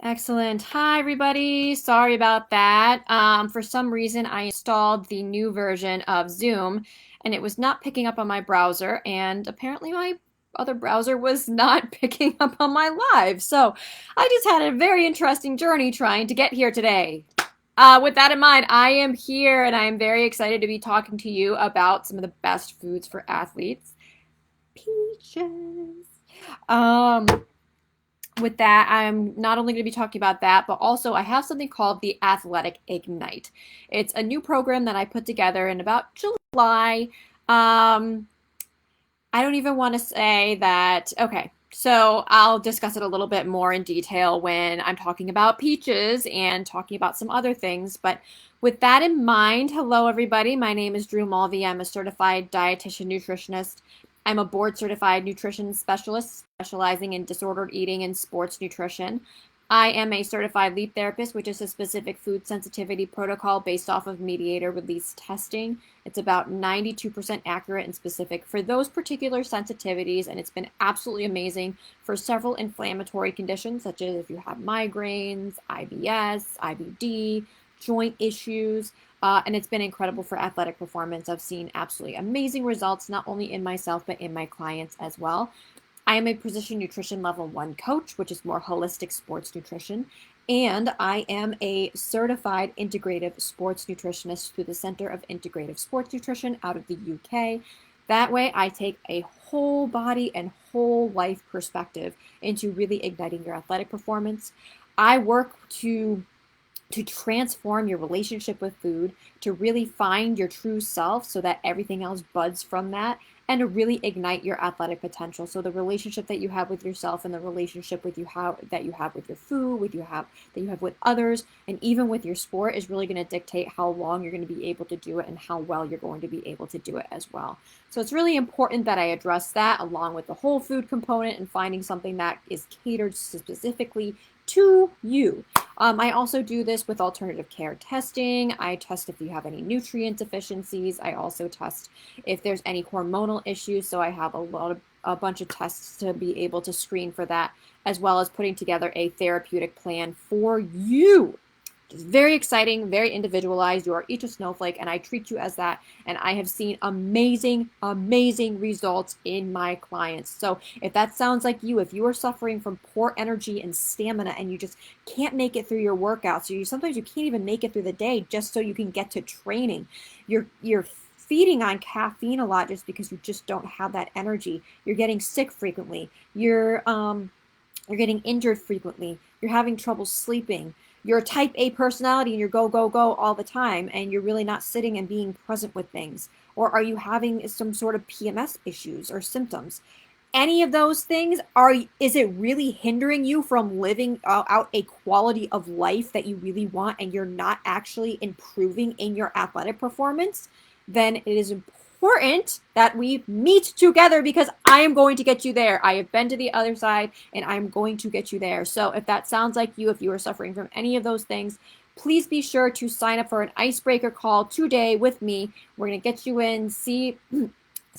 Excellent. Hi, everybody. Sorry about that. For some reason, I installed the new version of Zoom and it was not picking up on my browser, and apparently my other browser was not picking up on my live. So I just had a very interesting journey trying to get here today. With that in mind, I am here and I am very excited to be talking to you about some of the best foods for athletes. Peaches. Um, with that, I'm not only going to be talking about that, but also I have something called the Athletic Ignite. It's a new program that I put together in about July. Um, I don't even want to say that. Okay, so I'll discuss it a little bit more in detail when I'm talking about peaches and talking about some other things. But with that in mind, hello everybody. My name is Drew Mulvey. I'm a certified dietitian nutritionist. I'm a board certified nutrition specialist specializing in disordered eating and sports nutrition. I am a certified lead therapist, which is a specific food sensitivity protocol based off of mediator release testing. It's about 92% accurate and specific for those particular sensitivities, and it's been absolutely amazing for several inflammatory conditions, such as if you have migraines, IBS, IBD, joint issues, and it's been incredible for athletic performance. I've seen absolutely amazing results, not only in myself, but in my clients as well. I am a Precision Nutrition Level 1 coach, which is more holistic sports nutrition. And I am a certified integrative sports nutritionist through the Center of Integrative Sports Nutrition out of the UK. That way, I take a whole body and whole life perspective into really igniting your athletic performance. I work to transform your relationship with food, to really find your true self so that everything else buds from that, and to really ignite your athletic potential. So the relationship that you have with yourself and the relationship that you have with your food, that you have with others, and even with your sport is really going to dictate how long you're going to be able to do it and how well you're going to be able to do it as well. So it's really important that I address that along with the whole food component and finding something that is catered specifically to you. I also do this with alternative care testing. I test if you have any nutrient deficiencies. I also test if there's any hormonal issues. So I have a bunch of tests to be able to screen for that, as well as putting together a therapeutic plan for you. It's very exciting, very individualized. You are each a snowflake, and I treat you as that. And I have seen amazing, amazing results in my clients. So if that sounds like you, if you are suffering from poor energy and stamina, and you just can't make it through your workouts, or sometimes you can't even make it through the day just so you can get to training, you're feeding on caffeine a lot just because you just don't have that energy. You're getting sick frequently. You're getting injured frequently. You're having trouble sleeping. You're a type A personality and you're go, go, go all the time, and you're really not sitting and being present with things. Or are you having some sort of PMS issues or symptoms? Any of those things, is it really hindering you from living out a quality of life that you really want, and you're not actually improving in your athletic performance? Then it is important that we meet together, because I am going to get you there. I have been to the other side and I'm going to get you there. So if that sounds like you, if you are suffering from any of those things, please be sure to sign up for an icebreaker call today with me. We're going to get you in, see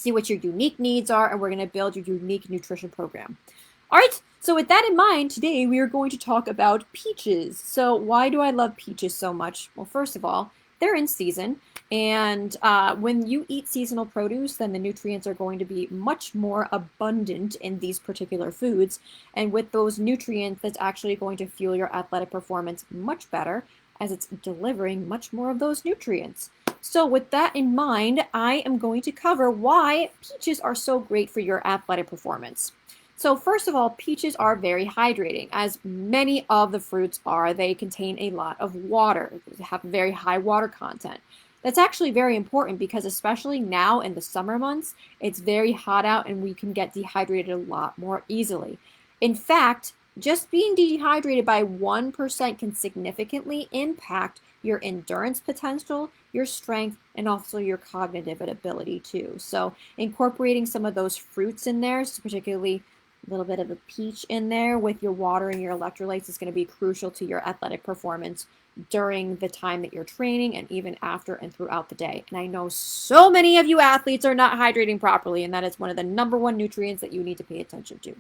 what your unique needs are, and we're going to build your unique nutrition program. All right, so with that in mind, today we are going to talk about peaches. So why do I love peaches so much? Well, first of all, they're in season. And when you eat seasonal produce, then the nutrients are going to be much more abundant in these particular foods. And with those nutrients, that's actually going to fuel your athletic performance much better, as it's delivering much more of those nutrients. So with that in mind, I am going to cover why peaches are so great for your athletic performance. So first of all, peaches are very hydrating, as many of the fruits are. They contain a lot of water, they have very high water content. That's actually very important because especially now in the summer months, it's very hot out and we can get dehydrated a lot more easily. In fact, just being dehydrated by 1% can significantly impact your endurance potential, your strength, and also your cognitive ability too. So incorporating some of those fruits in there, so particularly a little bit of a peach in there with your water and your electrolytes, is going to be crucial to your athletic performance during the time that you're training and even after and throughout the day. And I know so many of you athletes are not hydrating properly, and that is one of the number one nutrients that you need to pay attention to.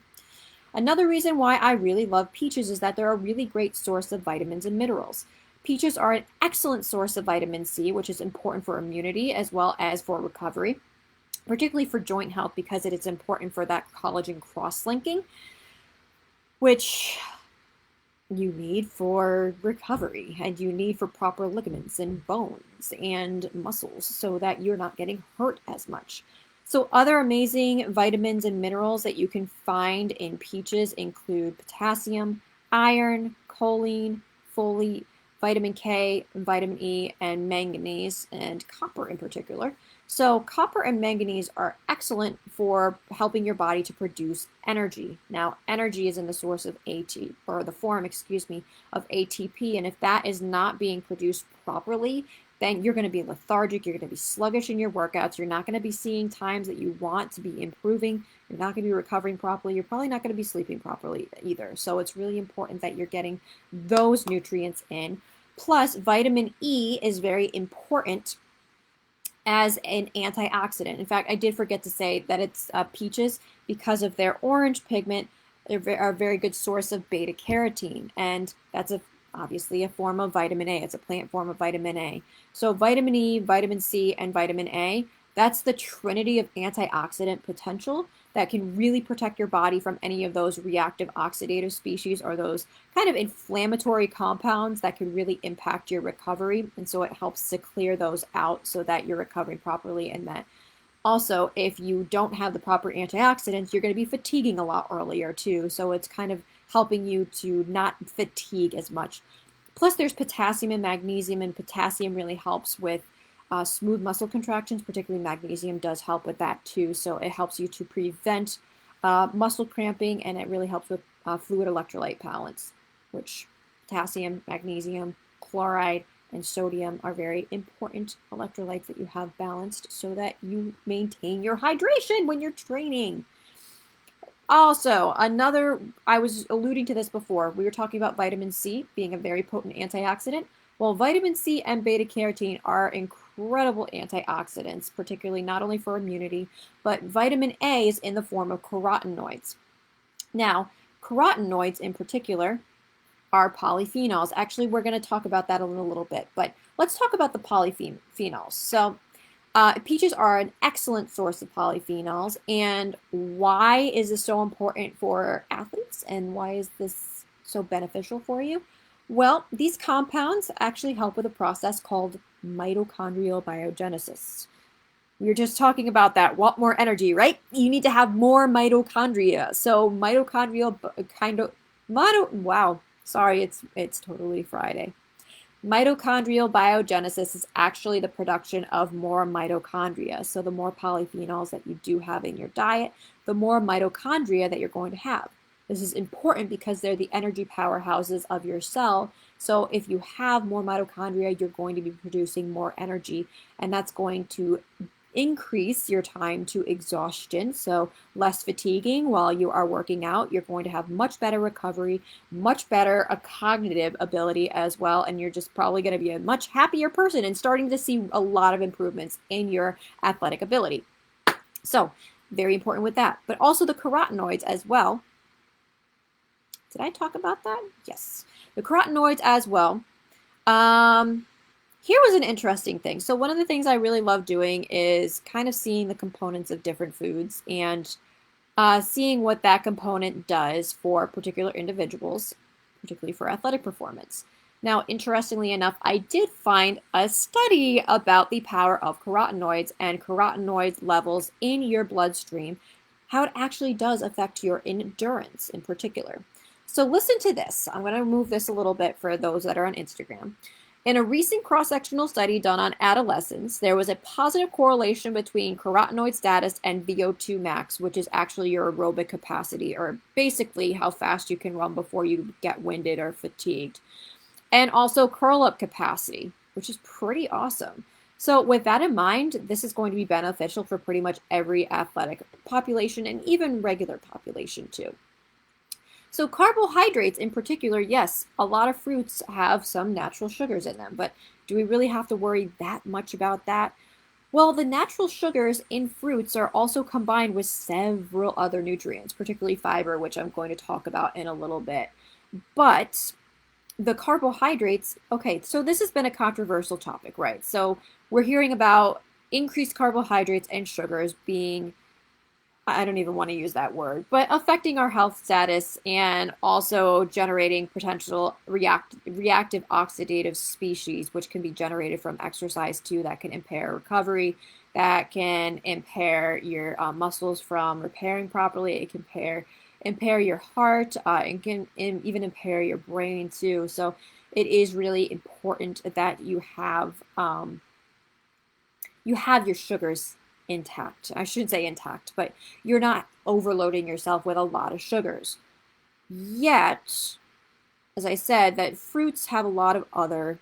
Another reason why I really love peaches is that they're a really great source of vitamins and minerals. Peaches are an excellent source of vitamin C, which is important for immunity as well as for recovery, particularly for joint health because it is important for that collagen cross-linking, which you need for recovery and you need for proper ligaments and bones and muscles so that you're not getting hurt as much. So other amazing vitamins and minerals that you can find in peaches include potassium, iron, choline, folate, vitamin K, vitamin E, and manganese, and copper in particular. So copper and manganese are excellent for helping your body to produce energy. Now, energy is in the source of AT, or the form, excuse me, of ATP. And if that is not being produced properly, then you're going to be lethargic. You're going to be sluggish in your workouts. You're not going to be seeing times that you want to be improving. You're not going to be recovering properly. You're probably not going to be sleeping properly either. So it's really important that you're getting those nutrients in. Plus, vitamin E is very important as an antioxidant. In fact, I did forget to say that it's peaches, because of their orange pigment, are a very good source of beta carotene, and that's obviously a form of vitamin A. It's a plant form of vitamin A. So vitamin E, vitamin C, and vitamin A, that's the trinity of antioxidant potential that can really protect your body from any of those reactive oxidative species or those kind of inflammatory compounds that could really impact your recovery. And so it helps to clear those out so that you're recovering properly. And that also, if you don't have the proper antioxidants, you're going to be fatiguing a lot earlier too. So it's kind of helping you to not fatigue as much. Plus, there's potassium and magnesium, and potassium really helps with smooth muscle contractions. Particularly magnesium does help with that too. So it helps you to prevent muscle cramping, and it really helps with fluid electrolyte balance, which potassium, magnesium, chloride, and sodium are very important electrolytes that you have balanced so that you maintain your hydration when you're training. Also, I was alluding to this before, we were talking about vitamin C being a very potent antioxidant. Well, vitamin C and beta carotene are incredible antioxidants, particularly not only for immunity, but vitamin A is in the form of carotenoids. Now, carotenoids in particular are polyphenols. Actually, we're going to talk about that in a little bit, but let's talk about the polyphenols. So, peaches are an excellent source of polyphenols. And why is this so important for athletes? And why is this so beneficial for you? Well, these compounds actually help with a process called mitochondrial biogenesis. We were just talking about that. Want more energy, right? You need to have more mitochondria. So wow. Sorry, it's totally Friday. Mitochondrial biogenesis is actually the production of more mitochondria. So the more polyphenols that you do have in your diet, the more mitochondria that you're going to have. This is important because they're the energy powerhouses of your cell. So if you have more mitochondria, you're going to be producing more energy, and that's going to increase your time to exhaustion, so less fatiguing while you are working out. You're going to have much better recovery, much better cognitive ability as well, and you're just probably going to be a much happier person and starting to see a lot of improvements in your athletic ability. So very important with that, but also the carotenoids as well. Did I talk about that? Yes, the carotenoids as well. Here was an interesting thing. So one of the things I really love doing is kind of seeing the components of different foods and seeing what that component does for particular individuals, particularly for athletic performance. Now, interestingly enough, I did find a study about the power of carotenoids and carotenoid levels in your bloodstream, how it actually does affect your endurance in particular. So listen to this. I'm going to move this a little bit for those that are on Instagram. In a recent cross-sectional study done on adolescents, there was a positive correlation between carotenoid status and VO2 max, which is actually your aerobic capacity, or basically how fast you can run before you get winded or fatigued, and also curl-up capacity, which is pretty awesome. So with that in mind, this is going to be beneficial for pretty much every athletic population and even regular population too. So carbohydrates in particular, yes, a lot of fruits have some natural sugars in them, but do we really have to worry that much about that? Well, the natural sugars in fruits are also combined with several other nutrients, particularly fiber, which I'm going to talk about in a little bit. But the carbohydrates, okay, so this has been a controversial topic, right? So we're hearing about increased carbohydrates and sugars being, I don't even want to use that word, but affecting our health status and also generating potential reactive oxidative species, which can be generated from exercise too, that can impair recovery, that can impair your muscles from repairing properly. It can impair your heart, and can even impair your brain too. So it is really important that you have your sugars intact. I shouldn't say intact, but you're not overloading yourself with a lot of sugars. Yet, as I said, that fruits have a lot of other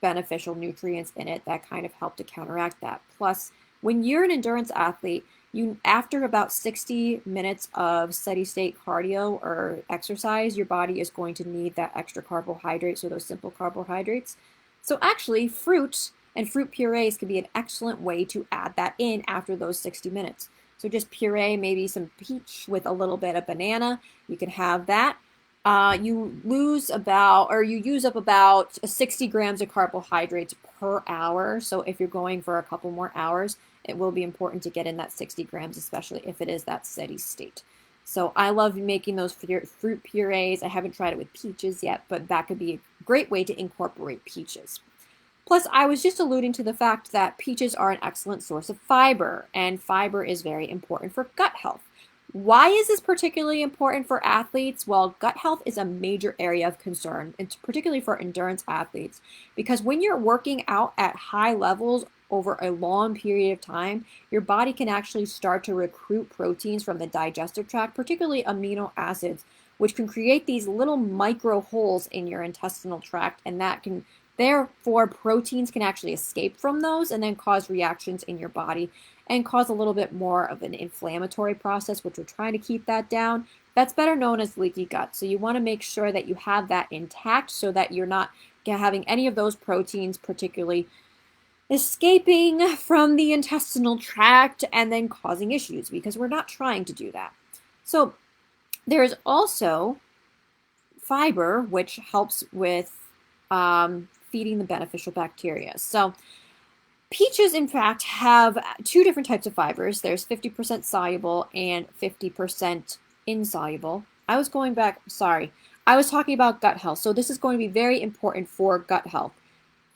beneficial nutrients in it that kind of help to counteract that. Plus, when you're an endurance athlete, you after about 60 minutes of steady state cardio or exercise, your body is going to need that extra carbohydrates or those simple carbohydrates. So actually, fruit and fruit purees can be an excellent way to add that in after those 60 minutes. So just puree maybe some peach with a little bit of banana. You can have that. You use up about 60 grams of carbohydrates per hour. So if you're going for a couple more hours, it will be important to get in that 60 grams, especially if it is that steady state. So I love making those fruit purees. I haven't tried it with peaches yet, but that could be a great way to incorporate peaches. Plus, I was just alluding to the fact that peaches are an excellent source of fiber, and fiber is very important for gut health. Why is this particularly important for athletes? Well, gut health is a major area of concern, and particularly for endurance athletes, because when you're working out at high levels over a long period of time, your body can actually start to recruit proteins from the digestive tract, particularly amino acids, which can create these little micro holes in your intestinal tract, and that can therefore proteins can actually escape from those and then cause reactions in your body and cause a little bit more of an inflammatory process, which we're trying to keep that down. That's better known as leaky gut. So you want to make sure that you have that intact so that you're not having any of those proteins particularly escaping from the intestinal tract and then causing issues, because we're not trying to do that. So there's also fiber, which helps with feeding the beneficial bacteria. So peaches, in fact, have two different types of fibers. There's 50% soluble and 50% insoluble. I was talking about gut health. So this is going to be very important for gut health,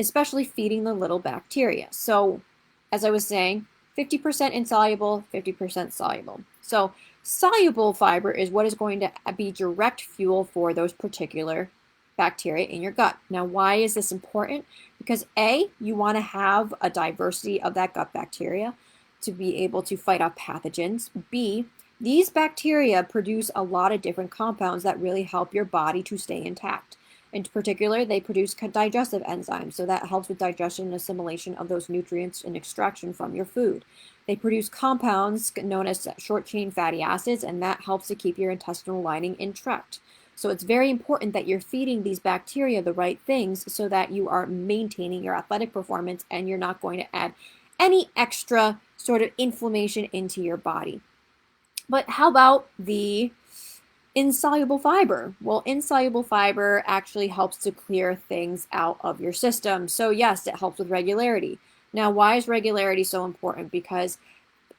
especially feeding the little bacteria. So as I was saying, 50% insoluble, 50% soluble. So soluble fiber is what is going to be direct fuel for those particular bacteria in your gut. Now, why is this important? Because A, you want to have a diversity of that gut bacteria to be able to fight off pathogens. B, these bacteria produce a lot of different compounds that really help your body to stay intact. In particular, they produce digestive enzymes, so that helps with digestion and assimilation of those nutrients and extraction from your food. They produce compounds known as short-chain fatty acids, and that helps to keep your intestinal lining intact. So it's very important that you're feeding these bacteria the right things so that you are maintaining your athletic performance and you're not going to add any extra sort of inflammation into your body. But how about the insoluble fiber? Well, insoluble fiber actually helps to clear things out of your system. So yes, it helps with regularity. Now, why is regularity so important? Because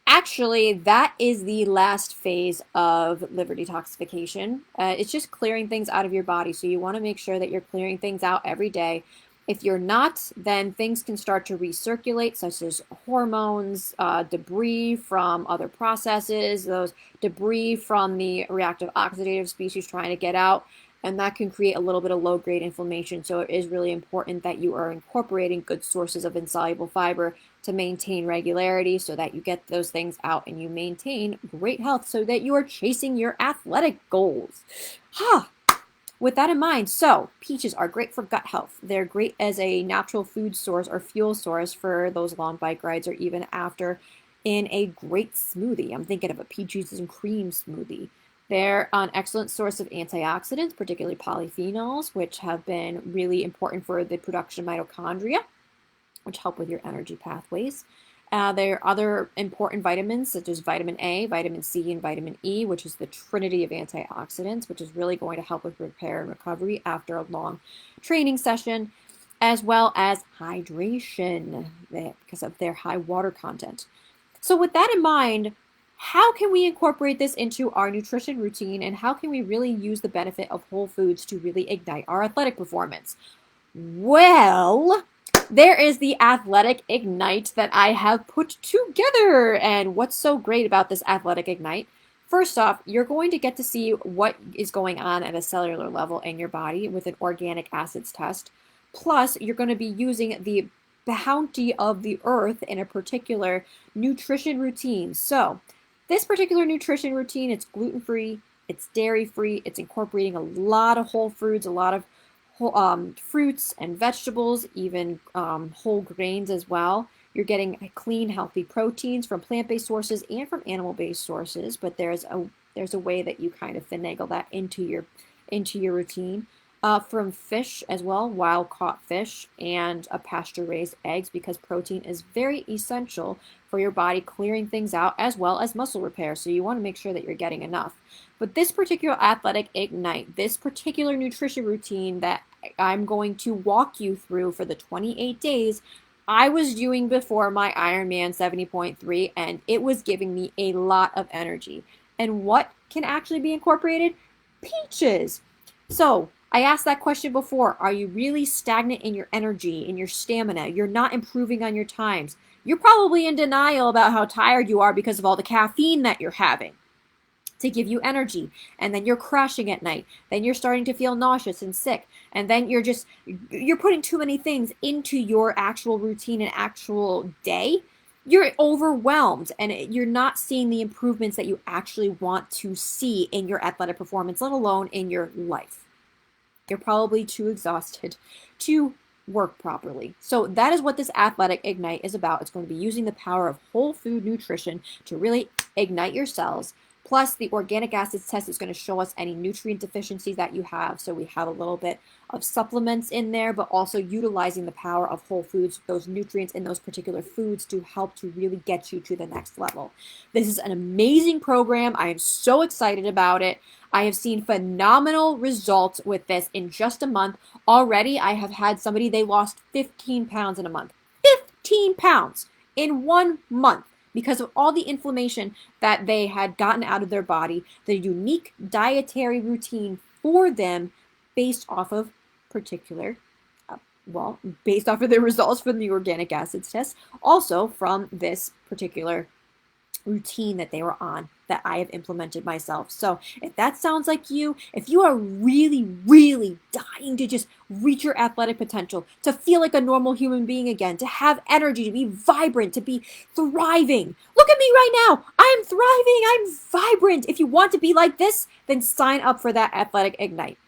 actually, that is the last phase of liver detoxification. It's just clearing things out of your body. So you want to make sure that you're clearing things out every day. If you're not, then things can start to recirculate, such as hormones, debris from other processes, those debris from the reactive oxidative species trying to get out, and that can create a little bit of low-grade inflammation. So it is really important that you are incorporating good sources of insoluble fiber to maintain regularity so that you get those things out and you maintain great health so that you are chasing your athletic goals. With that in mind, so peaches are great for gut health. They're great as a natural food source or fuel source for those long bike rides or even after in a great smoothie. I'm thinking of a peaches and cream smoothie. They're an excellent source of antioxidants, particularly polyphenols, which have been really important for the production of mitochondria, which help with your energy pathways. There are other important vitamins such as vitamin A, vitamin C, and vitamin E, which is the trinity of antioxidants, which is really going to help with repair and recovery after a long training session, as well as hydration because of their high water content. So with that in mind, how can we incorporate this into our nutrition routine, and how can we really use the benefit of whole foods to really ignite our athletic performance? Well, there is the Athletic Ignite that I have put together. And what's so great about this Athletic Ignite? First off, you're going to get to see what is going on at a cellular level in your body with an organic acids test. Plus, you're going to be using the bounty of the earth in a particular nutrition routine. So, this particular nutrition routine, it's gluten-free, it's dairy-free, it's incorporating a lot of whole foods, a lot of fruits and vegetables, even whole grains as well. You're getting clean, healthy proteins from plant-based sources and from animal-based sources, but there's a way that you kind of finagle that into your routine. From fish as well, wild-caught fish and pasture-raised eggs, because protein is very essential for your body clearing things out as well as muscle repair. So you want to make sure that you're getting enough. But this particular Athletic Ignite, this particular nutrition routine that I'm going to walk you through for the 28 days, I was doing before my Ironman 70.3, and it was giving me a lot of energy. And what can actually be incorporated? Peaches. So I asked that question before. Are you really stagnant in your energy, in your stamina? You're not improving on your times. You're probably in denial about how tired you are because of all the caffeine that you're having to give you energy, and then you're crashing at night, then you're starting to feel nauseous and sick, and then you're putting too many things into your actual routine and actual day. You're overwhelmed, and you're not seeing the improvements that you actually want to see in your athletic performance, let alone in your life. You're probably too exhausted to work properly. So that is what this Athletic Ignite is about. It's going to be using the power of whole food nutrition to really ignite your cells. Plus, the organic acids test is going to show us any nutrient deficiencies that you have. So we have a little bit of supplements in there, but also utilizing the power of whole foods, those nutrients in those particular foods, to help to really get you to the next level. This is an amazing program. I am so excited about it. I have seen phenomenal results with this in just a month. Already, I have had somebody, they lost 15 pounds in a month. 15 pounds in 1 month. Because of all the inflammation that they had gotten out of their body, the unique dietary routine for them based off of based off of the results from the organic acids test, also from this particular routine that they were on that I have implemented myself. So if that sounds like you, if you are really, really dying to just reach your athletic potential, to feel like a normal human being again, to have energy, to be vibrant, to be thriving. Look at me right now. I'm thriving. I'm vibrant. If you want to be like this, then sign up for that Athletic Ignite.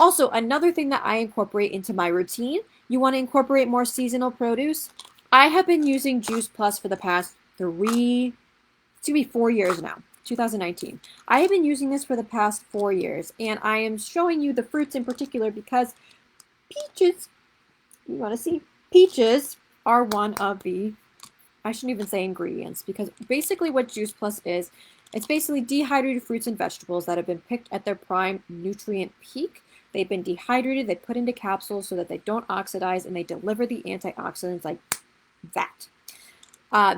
Also, another thing that I incorporate into my routine, you want to incorporate more seasonal produce? I have been using Juice Plus for the past 4 years now, 2019. I have been using this for the past 4 years, and I am showing you the fruits in particular because peaches, you want to see, peaches are one of the, I shouldn't even say ingredients, because basically what Juice Plus is, it's basically dehydrated fruits and vegetables that have been picked at their prime nutrient peak. They've been dehydrated, they put into capsules so that they don't oxidize, and they deliver the antioxidants like that.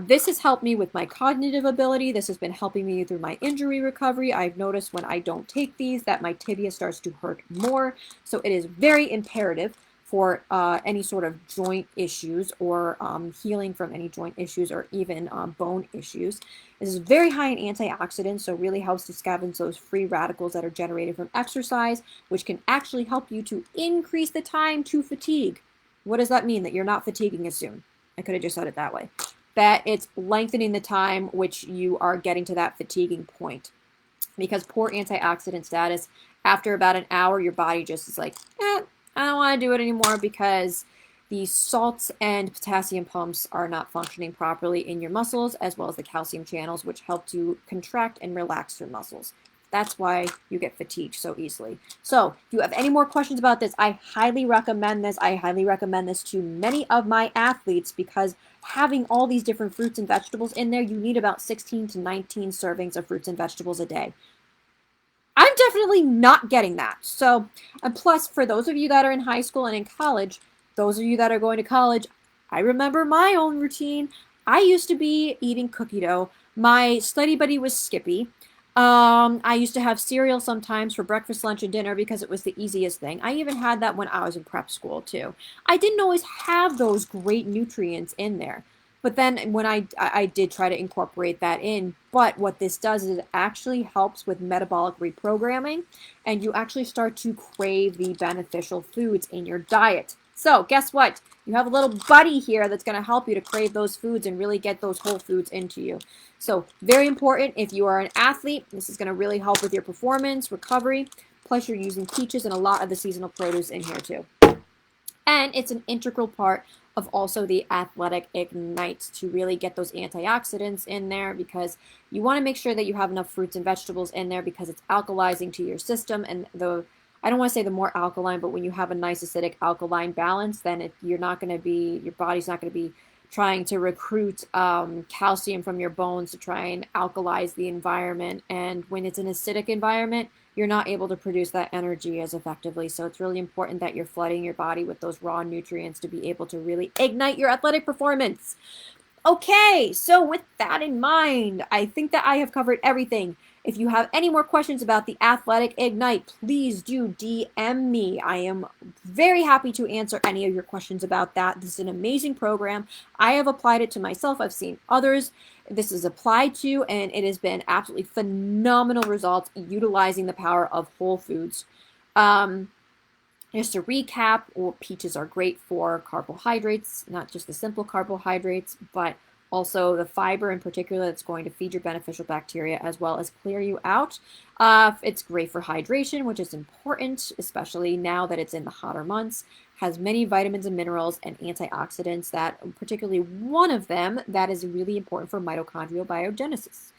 This has helped me with my cognitive ability. This has been helping me through my injury recovery. I've noticed when I don't take these that my tibia starts to hurt more. So it is very imperative for any sort of joint issues or healing from any joint issues or even bone issues. This is very high in antioxidants, so it really helps to scavenge those free radicals that are generated from exercise, which can actually help you to increase the time to fatigue. What does that mean? That you're not fatiguing as soon? I could have just said it that way. That it's lengthening the time which you are getting to that fatiguing point. Because poor antioxidant status, after about an hour, your body just is like, I don't want to do it anymore because the salts and potassium pumps are not functioning properly in your muscles, as well as the calcium channels, which help to contract and relax your muscles. That's why you get fatigued so easily. So if you have any more questions about this, I highly recommend this. I highly recommend this to many of my athletes because having all these different fruits and vegetables in there, you need about 16 to 19 servings of fruits and vegetables a day. I'm definitely not getting that. So, and plus, for those of you that are in high school and in college, those of you that are going to college, I remember my own routine. I used to be eating cookie dough. My study buddy was Skippy. I used to have cereal sometimes for breakfast, lunch, and dinner because it was the easiest thing. I even had that when I was in prep school too. I didn't always have those great nutrients in there. But then when I did try to incorporate that in, but what this does is it actually helps with metabolic reprogramming, and you actually start to crave the beneficial foods in your diet. So guess what? You have a little buddy here that's going to help you to crave those foods and really get those whole foods into you. So very important if you are an athlete. This is going to really help with your performance, recovery. Plus you're using peaches and a lot of the seasonal produce in here too. And it's an integral part of also the athletic ignite to really get those antioxidants in there, because you want to make sure that you have enough fruits and vegetables in there because it's alkalizing to your system. And I don't want to say the more alkaline, but when you have a nice acidic alkaline balance, then your body's not going to be trying to recruit calcium from your bones to try and alkalize the environment. And when it's an acidic environment, you're not able to produce that energy as effectively. So it's really important that you're flooding your body with those raw nutrients to be able to really ignite your athletic performance. Okay, so with that in mind, I think that I have covered everything. If you have any more questions about the Athletic Ignite, please do DM me. I am very happy to answer any of your questions about that. This is an amazing program. I have applied it to myself. I've seen others this is applied to, and it has been absolutely phenomenal results utilizing the power of whole foods. Just to recap, peaches are great for carbohydrates, not just the simple carbohydrates, but also the fiber in particular that's going to feed your beneficial bacteria as well as clear you out. It's great for hydration, which is important, especially now that it's in the hotter months. Has many vitamins and minerals and antioxidants, that particularly one of them that is really important for mitochondrial biogenesis.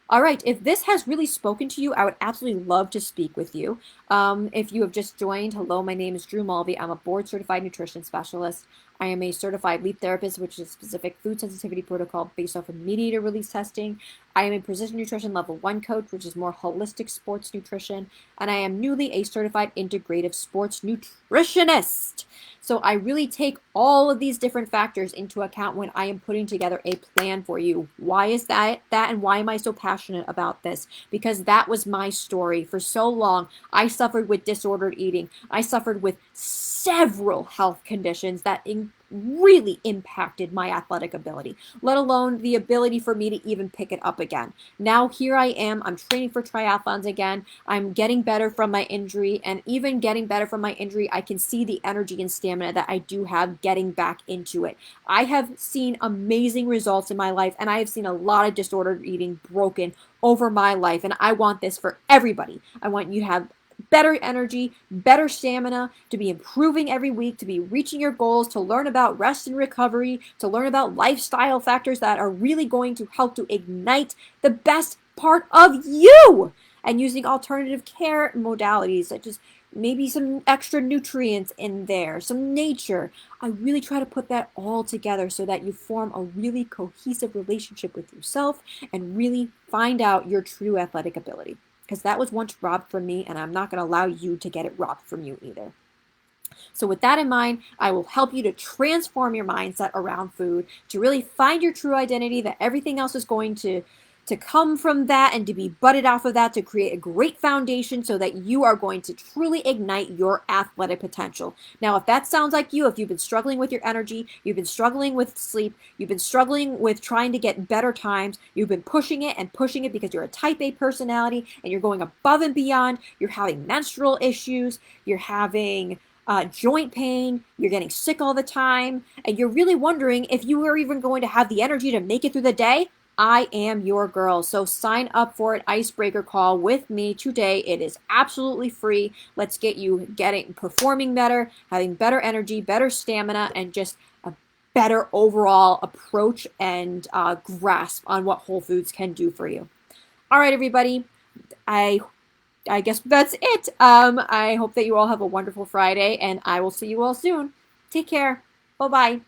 All right, if this has really spoken to you, I would absolutely love to speak with you. If you have just joined, hello, my name is Drew Mulvey. I'm a board-certified nutrition specialist. I am a certified leap therapist, which is a specific food sensitivity protocol based off of mediator release testing. I am a precision nutrition level 1 coach, which is more holistic sports nutrition. And I am newly a certified integrative sports nutritionist. So I really take all of these different factors into account when I am putting together a plan for you. Why is that? And why am I so passionate about this? Because that was my story. For so long, I suffered with disordered eating. I suffered with several health conditions that really impacted my athletic ability, let alone the ability for me to even pick it up again. Now here I am, I'm training for triathlons again. I'm getting better from my injury, and even getting better from my injury, I can see the energy and stamina that I do have getting back into it. I have seen amazing results in my life, and I have seen a lot of disordered eating broken over my life, and I want this for everybody. I want you to have better energy, better stamina, to be improving every week, to be reaching your goals, to learn about rest and recovery, to learn about lifestyle factors that are really going to help to ignite the best part of you, and using alternative care modalities such as maybe some extra nutrients in there, some nature. I really try to put that all together so that you form a really cohesive relationship with yourself and really find out your true athletic ability. Because that was once robbed from me, and I'm not going to allow you to get it robbed from you either. So with that in mind, I will help you to transform your mindset around food, to really find your true identity, that everything else is going to come from that and to be budded off of that, to create a great foundation so that you are going to truly ignite your athletic potential. Now, if that sounds like you, if you've been struggling with your energy, you've been struggling with sleep, you've been struggling with trying to get better times, you've been pushing it because you're a type A personality and you're going above and beyond, you're having menstrual issues, you're having joint pain, you're getting sick all the time, and you're really wondering if you are even going to have the energy to make it through the day, I am your girl. So sign up for an icebreaker call with me today. It is absolutely free. Let's get you performing better, having better energy, better stamina, and just a better overall approach and grasp on what whole foods can do for you. All right, everybody. I I guess that's it. I hope that you all have a wonderful Friday, and I will see you all soon. Take care. Bye bye.